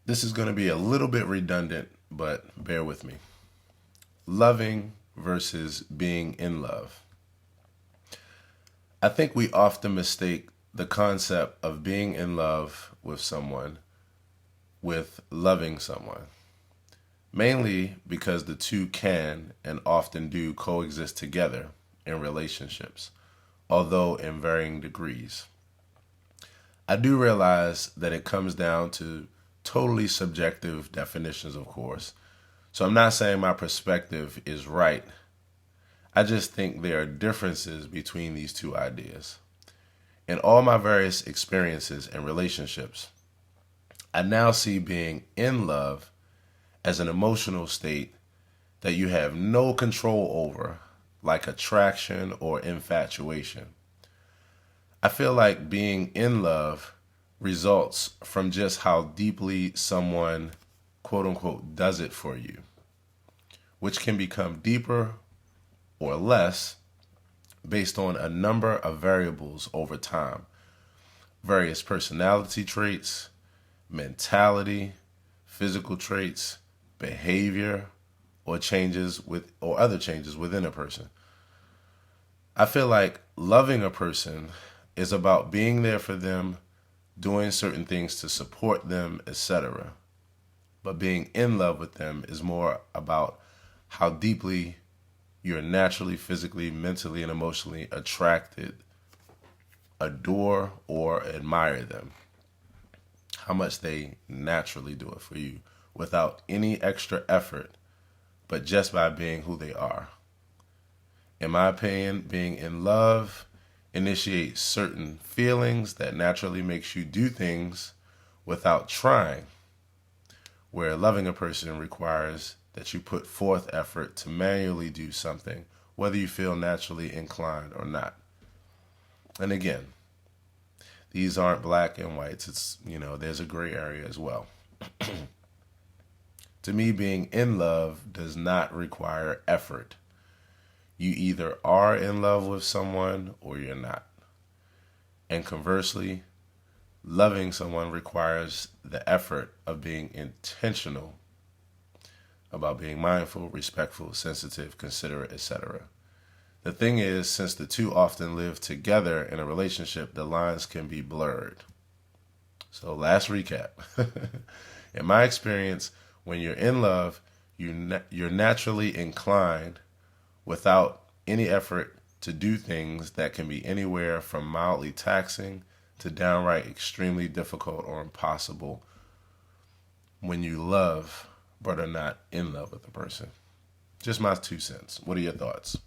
This is going to be a little bit redundant, but bear with me. Loving versus being in love. I think we often mistake the concept of being in love with someone with loving someone, mainly because the two can and often do coexist together in relationships, although in varying degrees. I do realize that it comes down to totally subjective definitions, of course. So I'm not saying my perspective is right. I just think there are differences between these two ideas. In all my various experiences and relationships, I now see being in love as an emotional state that you have no control over, like attraction or infatuation. I feel like being in love results from just how deeply someone, quote unquote, does it for you, which can become deeper or less based on a number of variables over time, various personality traits, mentality, physical traits, behavior, or other changes within a person. I feel like loving a person is about being there for them, doing certain things to support them, etc. But being in love with them is more about how deeply you're naturally, physically, mentally, and emotionally attracted, adore, or admire them. How much they naturally do it for you without any extra effort, but just by being who they are. In my opinion, being in love initiates certain feelings that naturally makes you do things without trying, where loving a person requires that you put forth effort to manually do something, whether you feel naturally inclined or not. And again, these aren't black and whites. There's a gray area as well. To me, being in love does not require effort. You either are in love with someone or you're not. And conversely, loving someone requires the effort of being intentional about being mindful, respectful, sensitive, considerate, etc. The thing is, since the two often live together in a relationship, the lines can be blurred. So last recap. In my experience, when you're in love, you're naturally inclined without any effort to do things that can be anywhere from mildly taxing to downright extremely difficult or impossible when you love but are not in love with the person. Just my 2 cents. What are your thoughts?